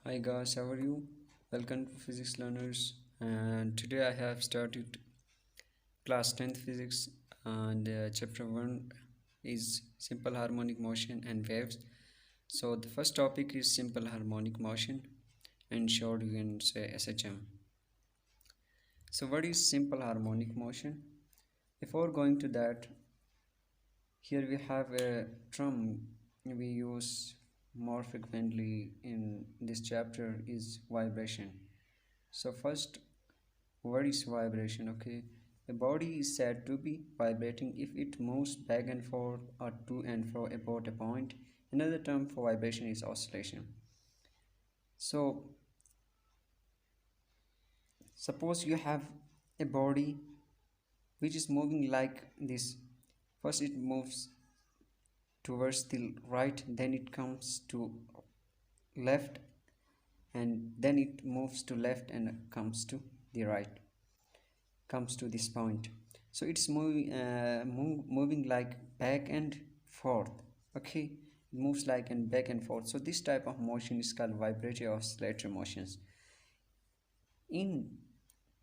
Hi guys, how are you? Welcome to physics learners. And today I have started class 10th physics and chapter 1 is simple harmonic motion and waves. So the first topic is simple harmonic motion. In short, you can say SHM. So what is simple harmonic motion? Before going to that, here we have a term we use more frequently in this chapter is vibration. So first, what is vibration? Okay, a body is said to be vibrating if it moves back and forth or to and fro about a point. Another term for vibration is oscillation. So suppose you have a body which is moving like this. First it moves towards the right, then it comes to left, and then it moves to left and comes to the right, comes to this point. So it's moving like back and forth. Okay, it moves like and back and forth. So this type of motion is called vibratory oscillatory motions. In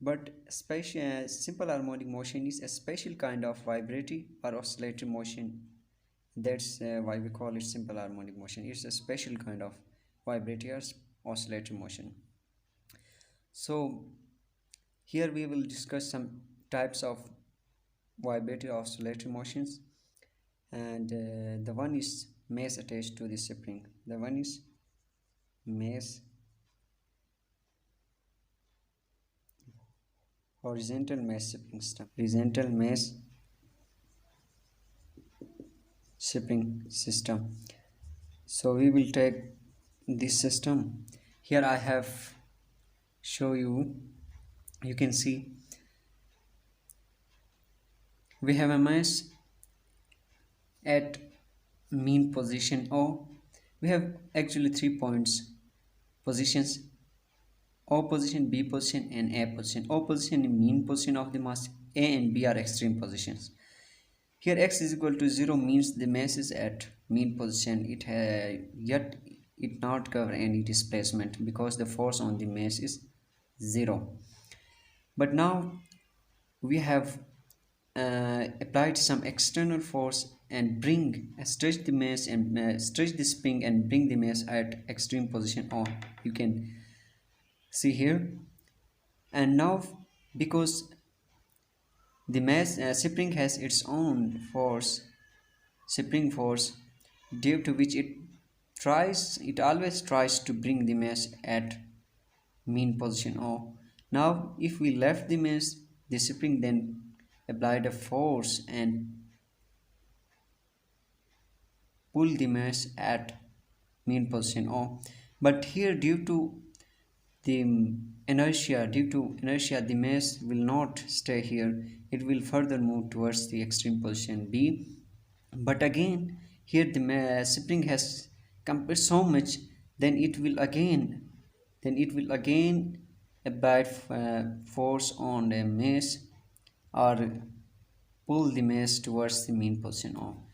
but special simple harmonic motion is a special kind of vibratory or oscillatory motion. That's why we call it simple harmonic motion. It's a special kind of vibratory or oscillatory motion. So here we will discuss some types of vibratory oscillatory motions, and the one is mass attached to the spring. The one is mass, horizontal mass spring system, horizontal mass spring system. So we will take this system. Here I have show you, you can see we have a mass at mean position O. We have actually 3 points, positions O position, B position and A position. O position is mean position of the mass, A and B are extreme positions. Here x is equal to 0 means the mass is at mean position. Yet it not cover any displacement because the force on the mass is 0. But now we have applied some external force and stretch the mass and stretch the spring and bring the mass at extreme position on. You can see here. And now because the mass spring has its own force, spring force, due to which it always tries to bring the mass at mean position O. Now if we left the mass, the spring then applied a force and pull the mass at mean position O. But here the due to inertia, the mass will not stay here. It will further move towards the extreme position B. But again, here the spring has compressed so much, then it will again apply force on the mass or pull the mass towards the mean position O.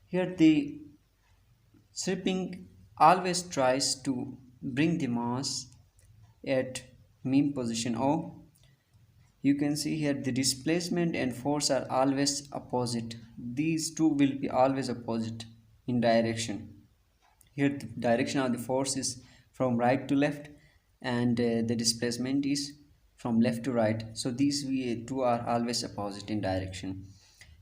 Here the spring always tries to bring the mass at mean position O. You can see here the displacement and force are always opposite. These two will be always opposite in direction. Here the direction of the force is from right to left, and the displacement is from left to right. So these two are always opposite in direction.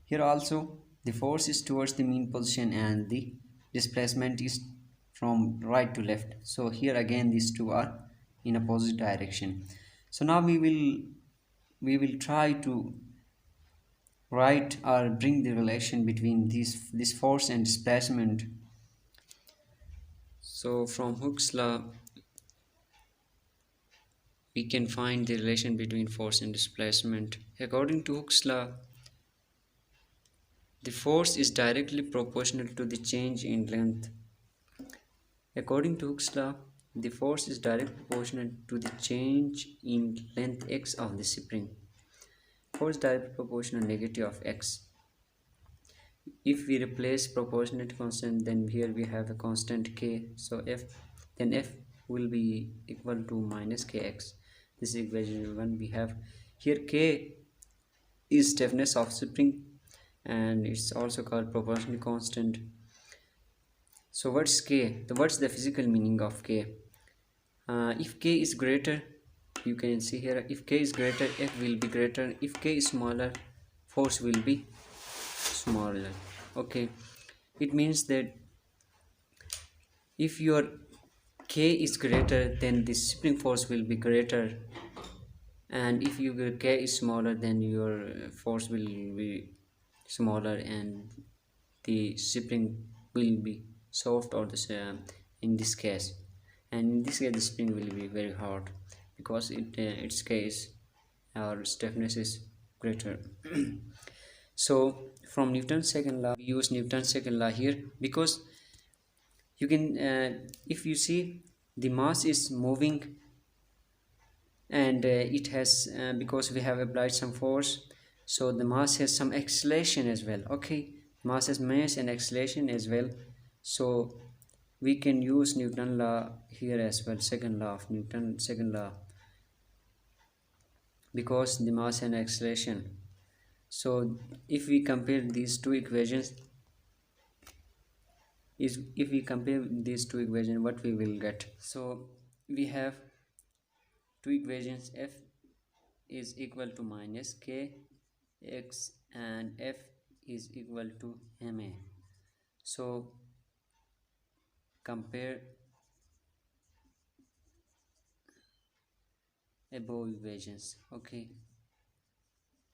Here also the force is towards the mean position and the displacement is from right to left. So here again these two are in opposite direction. So now we will try to write or bring the relation between this force and displacement. So from Hooke's law we can find the relation between force and displacement. According to Hooke's law, the force is directly proportional to the change in length. According to Hooke's law, the force is directly proportional to the change in length x of the spring. Force directly proportional negative of x. If we replace proportionate constant, then here we have a constant k. So if then F will be equal to minus kx. This is equation 1 we have. Here K is stiffness of spring and it's also called proportional constant. So what's K? What's the physical meaning of K? If K is greater, you can see here, if K is greater, F will be greater. If K is smaller, force will be smaller. Okay, it means that if your K is greater, then the spring force will be greater, and if your K is smaller, then your force will be smaller and the spring will be soft, or the in this case, and in this case the spring will be very hard because its case or stiffness is greater. So from Newton's second law, we use Newton's second law here because you can if you see the mass is moving, and it has because we have applied some force, so the mass has some acceleration as well. Okay, mass has mass and acceleration as well, so we can use Newton law here as well, second law of Newton, second law, because the mass and acceleration. So if we compare these two equations, is if we compare these two equations, what we will get? So we have two equations. F is equal to minus k x and F is equal to ma. So compare above equations. Okay,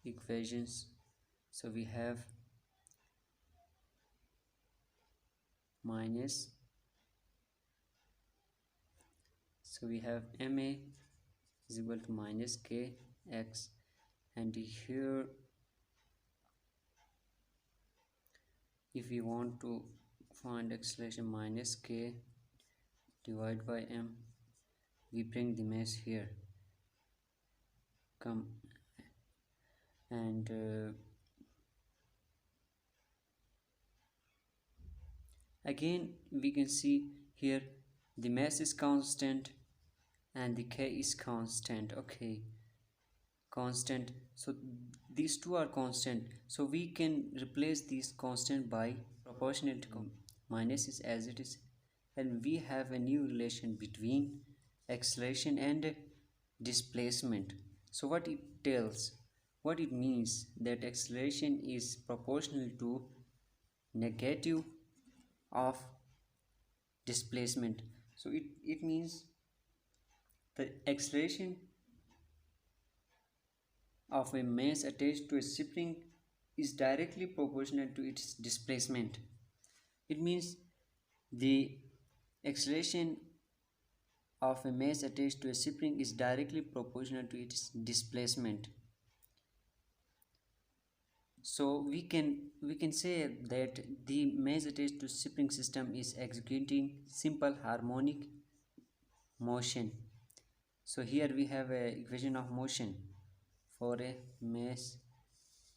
equations. So we have minus, so we have ma is equal to minus k x, and here if we want to find acceleration minus k divided by m, we bring the mass here, come, and again we can see here the mass is constant and the k is constant. Okay, constant, so these two are constant, so we can replace these constant by proportionality minus is as it is, and we have a new relation between acceleration and displacement. So what it tells, what it means, that acceleration is proportional to negative of displacement. So it means the acceleration of a mass attached to a spring is directly proportional to its displacement. It means the acceleration of a mass attached to a spring is directly proportional to its displacement. So we can say that the mass attached to spring system is executing simple harmonic motion. So here we have a equation of motion for a mass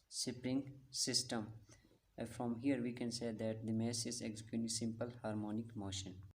spring system. From here we can say that the mass is executing simple harmonic motion.